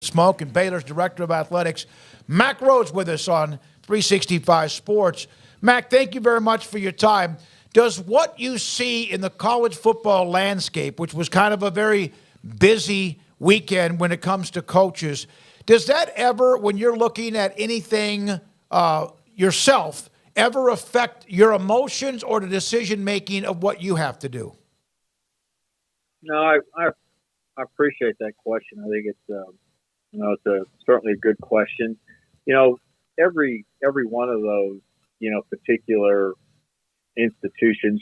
Smoke and Baylor's Director of Athletics, Mack Rhoades, with us on 365 Sports. Mack, thank you very much for your time. Does what you see in the college football landscape, which was kind of a very busy weekend when it comes to coaches, does that ever, when you're looking at anything yourself, ever affect your emotions or the decision-making of what you have to do? No, I appreciate that question. I think it's certainly a good question. Every one of those, particular institutions,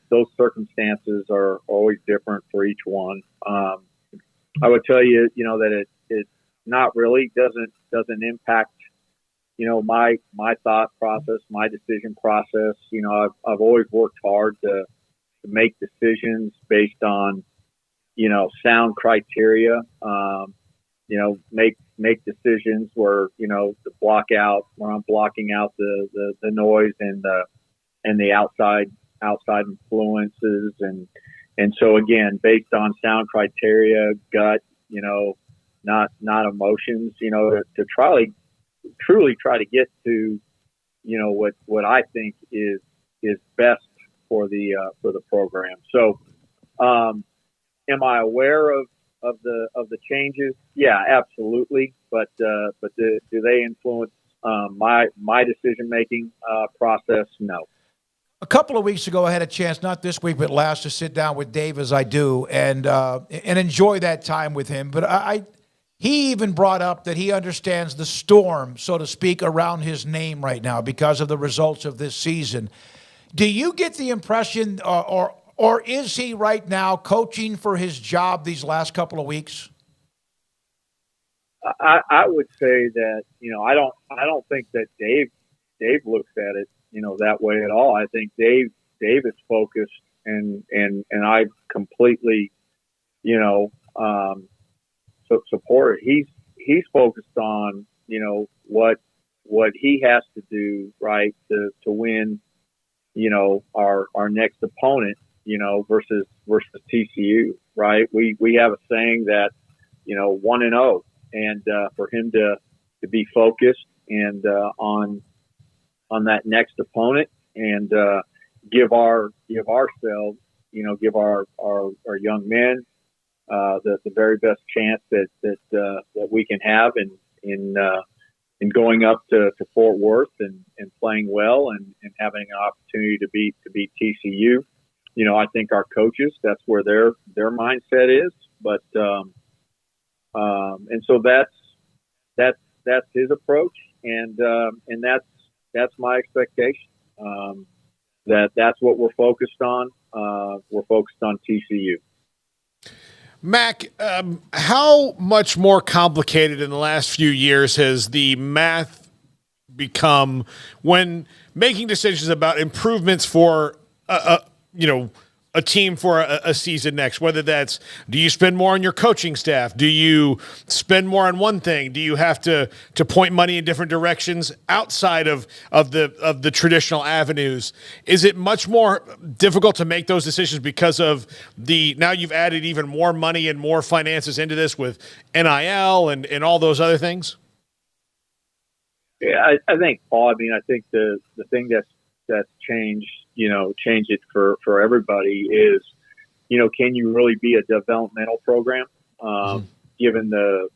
those circumstances are always different for each one. I would tell you, that it not really doesn't impact, my thought process, my decision process. I've always worked hard to make decisions based on, sound criteria. Make decisions where, where I'm blocking out the noise and the outside influences. And so again, based on sound criteria, gut, not emotions, to truly try to get to, what I think is best for the program. So, am I aware of the changes? Yeah, absolutely. But do they influence my decision making process? No. A couple of weeks ago, I had a chance, not this week but last, to sit down with Dave, as I do, and enjoy that time with him. But he even brought up that he understands the storm, so to speak, around his name right now because of the results of this season. Do you get the impression, or is he right now coaching for his job these last couple of weeks? I would say that I don't think that Dave looks at it that way at all. I think Dave is focused, and I completely support it. He's focused on what he has to do right to win our next opponent versus TCU, right? We have a saying that 1-0, and for him to be focused and on that next opponent, and give ourselves, give our young men the very best chance that we can have in going up to Fort Worth and playing well and having an opportunity to beat TCU. I think our coaches, that's where their mindset is, but and so that's his approach, and that's my expectation. That's what we're focused on. We're focused on TCU. Mack, how much more complicated in the last few years has the math become when making decisions about improvements for a team for a season next? Whether that's, do you spend more on your coaching staff? Do you spend more on one thing? Do you have to point money in different directions outside of the traditional avenues? Is it much more difficult to make those decisions because of now you've added even more money and more finances into this with NIL and all those other things? Yeah, I think, Paul, I think the thing that's changed it for everybody is, can you really be a developmental program, given the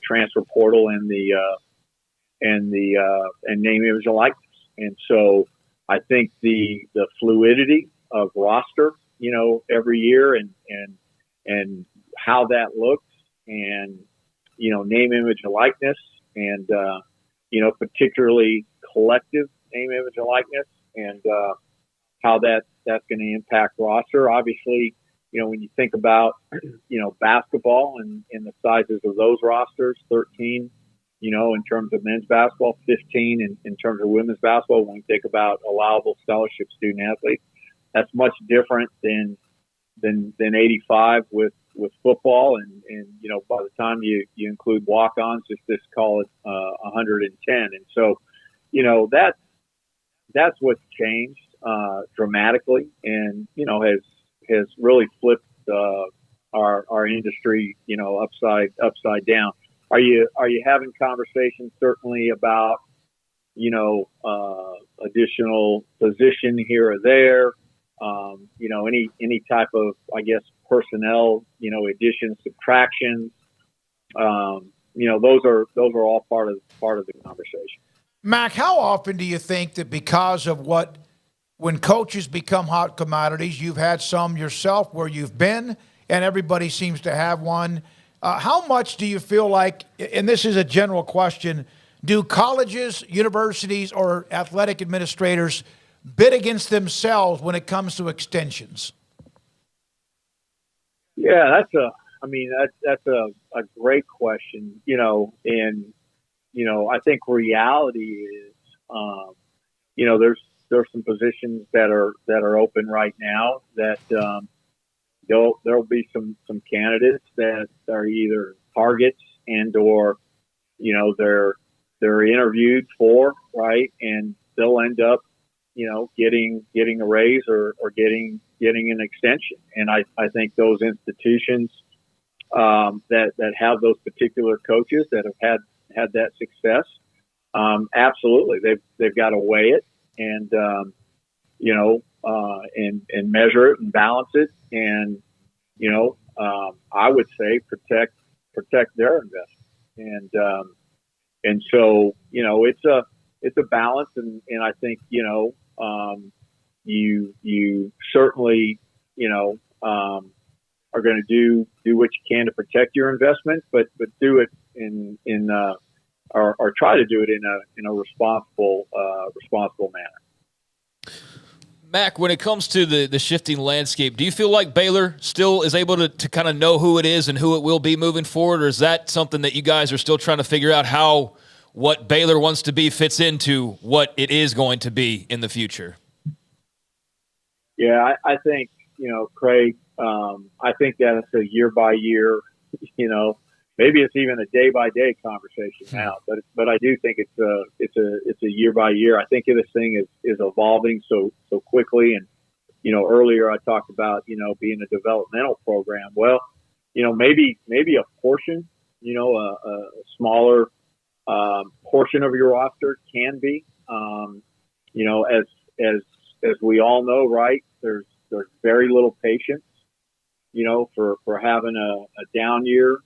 transfer portal and name, image, and likeness. And so I think the fluidity of roster, every year and how that looks, and, name, image, and likeness, and, particularly collective name, image, and likeness, and how that's going to impact roster. Obviously, when you think about, basketball and the sizes of those rosters, 13, in terms of men's basketball, 15 in terms of women's basketball. When you think about allowable scholarship student athletes, that's much different than 85 with football. And by the time you include walk-ons, just call it 110. And so, that's what's changed dramatically, and has really flipped our industry upside down. are you having conversations certainly about, additional position here or there, any type of, I guess, personnel, additions, subtractions, those are all part of the conversation. Mac, how often do you think that because of when coaches become hot commodities, you've had some yourself where you've been, and everybody seems to have one. How much do you feel like, and this is a general question, do colleges, universities, or athletic administrators bid against themselves when it comes to extensions? Yeah, that's a great question, and, I think reality is, there's some positions that are open right now that, there'll be some candidates that are either targets and or they're interviewed for, right, and they'll end up getting a raise or getting an extension. And I think those institutions that have those particular coaches that have had that success, absolutely they've got to weigh it and and measure it and balance it, and I would say protect their investment, and so it's a balance, and I think you certainly are going to do what you can to protect your investment, but do it or try to do it in a responsible manner. Mac, when it comes to the shifting landscape, do you feel like Baylor still is able to kind of know who it is and who it will be moving forward, or is that something that you guys are still trying to figure out how what Baylor wants to be fits into what it is going to be in the future? Yeah, I think, Craig, I think that it's a year by year, maybe it's even a day by day conversation now, but I do think it's a year by year. I think this thing is evolving so quickly. And, earlier I talked about, being a developmental program. Well, maybe a portion, a smaller portion of your roster can be, as we all know, right, there's very little patience, for having a down year,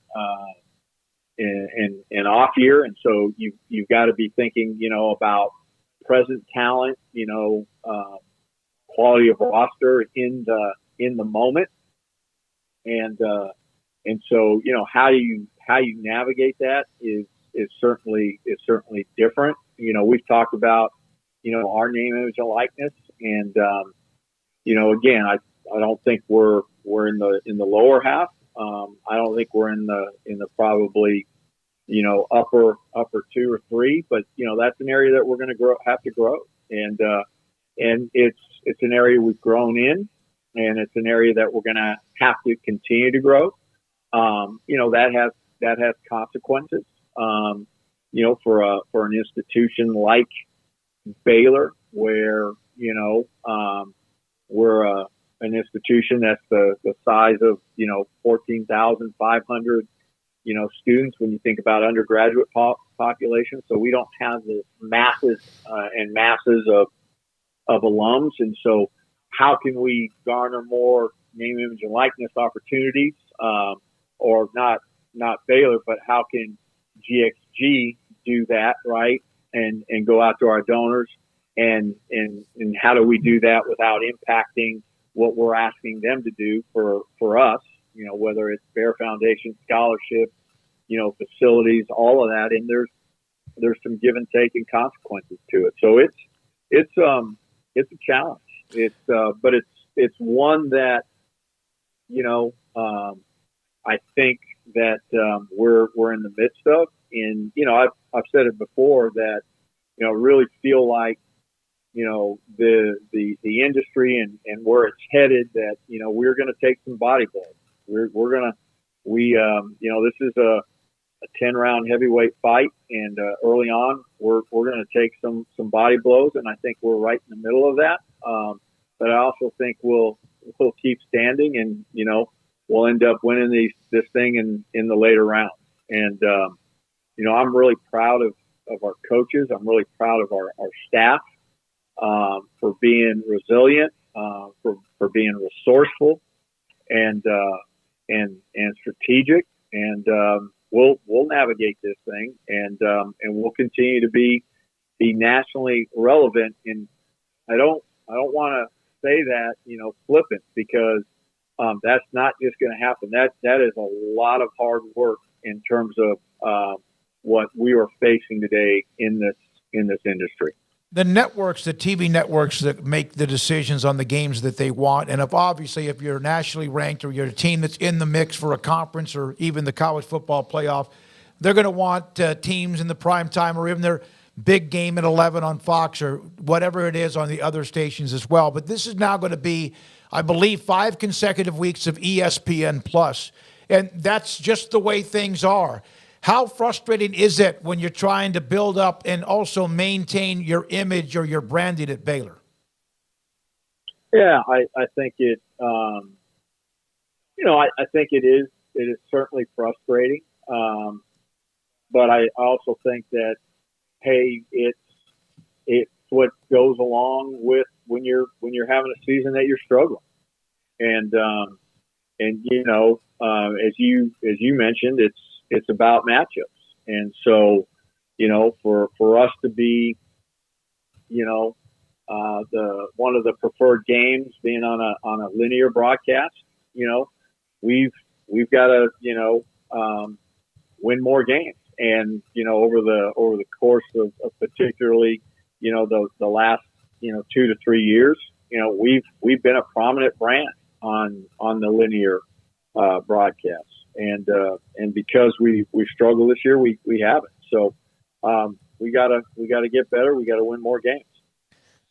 and off year. And so you've got to be thinking, about present talent, quality of roster in the moment. And so, how you navigate that is certainly different. We've talked about, our name, image, and likeness. And, again, I don't think we're in the lower half. I don't think we're in the probably, upper 2 or 3, but that's an area that we're going to have to grow. And it's an area we've grown in, and it's an area that we're going to have to continue to grow. That has consequences, for an institution like Baylor, where, we're an institution that's the size of, 14,500, students when you think about undergraduate population. So we don't have the masses and masses of alums. And so how can we garner more name, image, and likeness opportunities, or not Baylor, but how can GXG do that, right? And go out to our donors, and how do we do that without impacting what we're asking them to do for us, whether it's Bear Foundation scholarships, facilities, all of that. And there's some give and take and consequences to it. So it's a challenge. But it's one that, I think that, we're in the midst of. And, I've said it before that, really feel like, the industry and where it's headed, that, we're going to take some body blows. This is a 10-round heavyweight fight, and early on we're going to take some body blows, and I think we're right in the middle of that. But I also think we'll keep standing, and we'll end up winning this thing in the later rounds. And I'm really proud of our coaches. I'm really proud of our staff for being resilient, for being resourceful and strategic. And we'll navigate this thing, and we'll continue to be nationally relevant. And I don't want to say that flippant, because that's not just going to happen. That is a lot of hard work in terms of what we are facing today in this industry. The networks, the TV networks that make the decisions on the games that they want, and if you're nationally ranked or you're a team that's in the mix for a conference or even the college football playoff, they're going to want teams in the prime time or even their big game at 11 on Fox or whatever it is on the other stations as well. But this is now going to be, I believe, 5 consecutive weeks of ESPN Plus, and that's just the way things are. How frustrating is it when you're trying to build up and also maintain your image or your branding at Baylor? Yeah, I think it. I think it is. It is certainly frustrating, but I also think that, hey, it's what goes along with when you're having a season that you're struggling, and as you mentioned, it's about matchups. And so, for us to be, the one of the preferred games being on a linear broadcast, we've got to, win more games. And, over the course of particularly, the last, 2 to 3 years, we've been a prominent brand on the linear broadcast. And because we struggle this year, we haven't. So we gotta get better. We gotta win more games.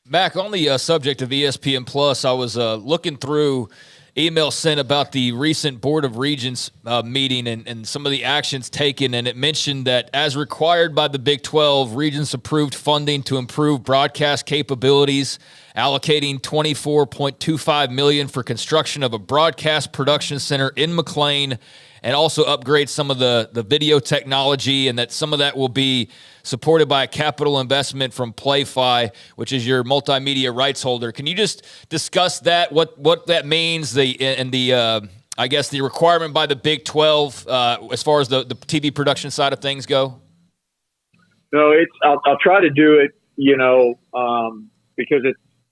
Mack, on the subject of ESPN Plus, I was looking through emails sent about the recent Board of Regents meeting and some of the actions taken, and it mentioned that as required by the Big 12, Regents approved funding to improve broadcast capabilities, allocating $24.25 million for construction of a broadcast production center in McLean, and also upgrade some of the video technology, and that some of that will be supported by a capital investment from PlayFi, which is your multimedia rights holder. Can you just discuss that, what that means, the requirement by the Big 12 as far as the TV production side of things go? No, I'll try to do it, because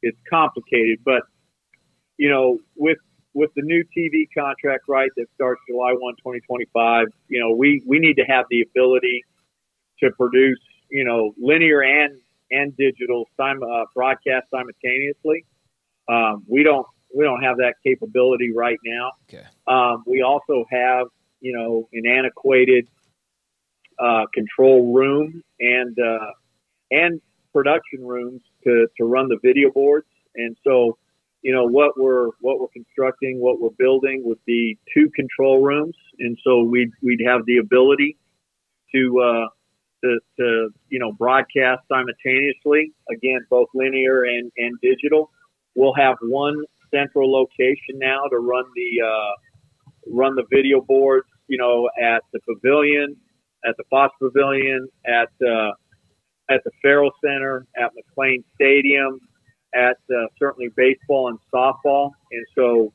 it's complicated, but with the new TV contract, right, that starts July 1, 2025, we need to have the ability to produce, linear and digital broadcast simultaneously. We don't have that capability right now. Okay. We also have, an antiquated control room and production rooms to run the video boards. And so, what we're constructing, what we're building would be 2 control rooms, and so we'd have the ability to broadcast simultaneously, again, both linear and digital. We'll have one central location now to run the video boards, at the pavilion, at the Fox Pavilion, at the Farrell Center, at McLean Stadium, at certainly baseball and softball. And so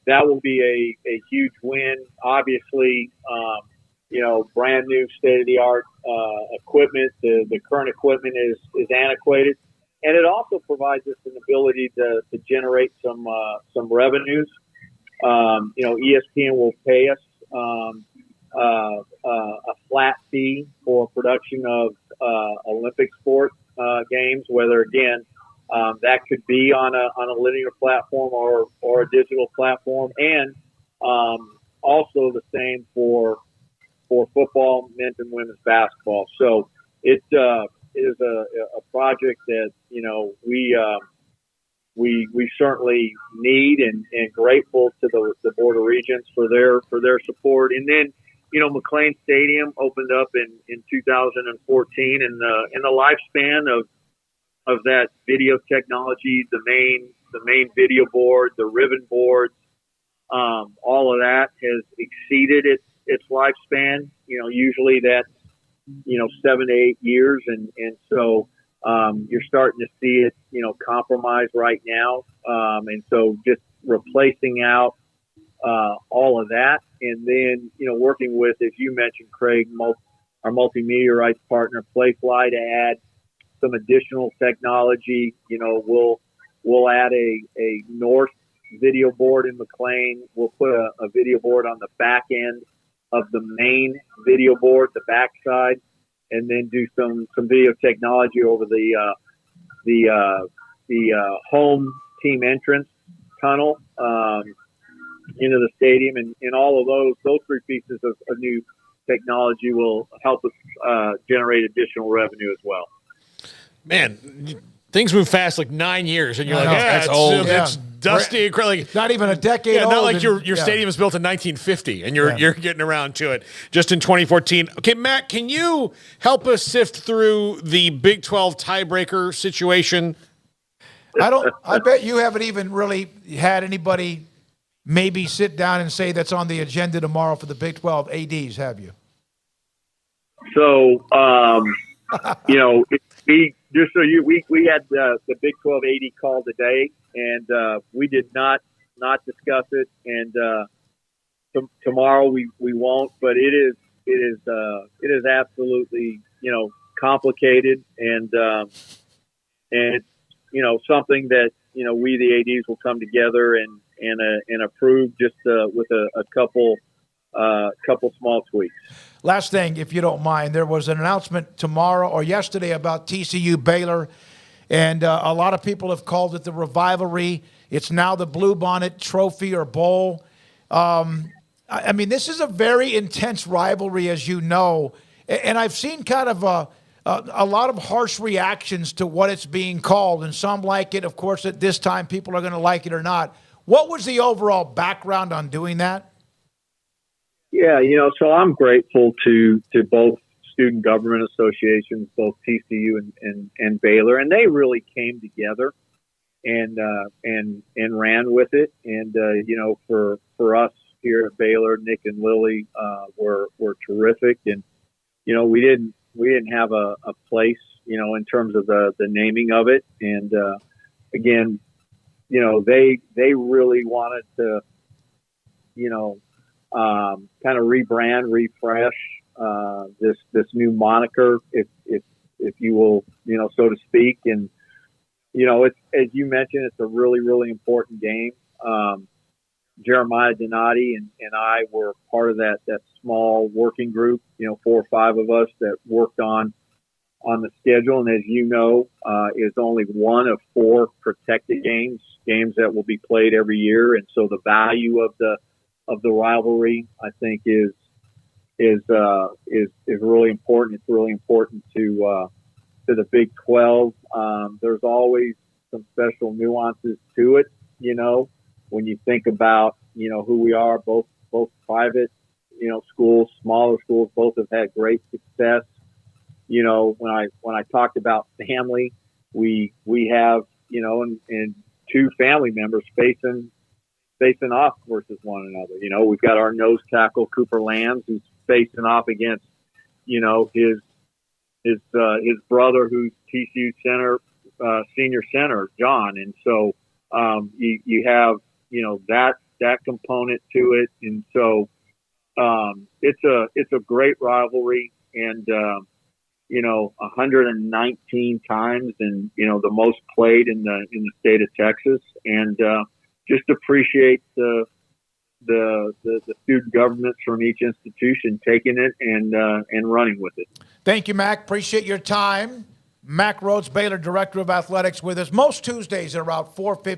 that will be a huge win. Obviously, brand new state-of-the-art equipment. The current equipment is antiquated. And it also provides us an ability to generate some revenues. ESPN will pay us a flat fee for production of Olympic sport games, whether, again, that could be on a linear platform or a digital platform, and also the same for football, men's and women's basketball. So it is a project that we certainly need and grateful to the Board of Regents for their support. And then McLean Stadium opened up in 2014, and the lifespan of that video technology, the main video board, the ribbon boards, all of that has exceeded its lifespan. Usually 7 to 8 years, and so you're starting to see it compromise right now, and so just replacing out all of that, and then working with, as you mentioned, Craig, our multimedia rights partner Playfly, to add some additional technology. We'll add a north video board in McLean. We'll put a video board on the back end of the main video board, the back side, and then do some video technology over the home team entrance tunnel into the stadium, and all of those three pieces of new technology will help us generate additional revenue as well. Man, things move fast, like 9 years, and you're like, that's it's old. It's dusty. Like, Not even a decade old. not like your stadium was built in 1950, and you're getting around to it just in 2014. Okay, Matt, can you help us sift through the Big 12 tiebreaker situation? I bet you haven't even really had anybody maybe sit down and say that's on the agenda tomorrow for the Big 12 ADs, have you? So, we had the Big 12 AD call today, and we did not discuss it. And tomorrow we won't. But it is absolutely complicated, and it's something that we the ADs will come together and approve just with a couple small tweaks. Last thing, if you don't mind, there was an announcement tomorrow or yesterday about TCU Baylor, and a lot of people have called it the Rivalry. It's now the Bluebonnet Trophy or Bowl. I mean, this is a very intense rivalry, as you know, and I've seen kind of a lot of harsh reactions to what it's being called, and some like it. Of course, at this time, people are going to like it or not. What was the overall background on doing that? Yeah, so I'm grateful to both student government associations, both TCU and Baylor, and they really came together and ran with it. And for us here at Baylor, Nick and Lily were terrific, and we didn't have a place in terms of the naming of it. And again, they really wanted to kind of rebrand, refresh this new moniker, if you will, so to speak. And it's, as you mentioned, it's a really, really important game. Jeremiah Donati and I were part of that small working group, 4 or 5 of us that worked on the schedule. And as is only one of 4 protected games that will be played every year. And so the value of the rivalry, I think, is really important. It's really important to the Big 12. There's always some special nuances to it, when you think about who we are. Both private schools, smaller schools, both have had great success. When I talked about family, we have and 2 family members facing off versus one another. We've got our nose tackle Cooper Lands, who's facing off against his brother, who's TCU senior center John, and so you have that component to it, and so it's a great rivalry, and 119 times, and the most played in the state of Texas, and just appreciate the student governments from each institution taking it and running with it. Thank you, Mack. Appreciate your time. Mack Rhoades, Baylor Director of Athletics, with us most Tuesdays at around 4:50.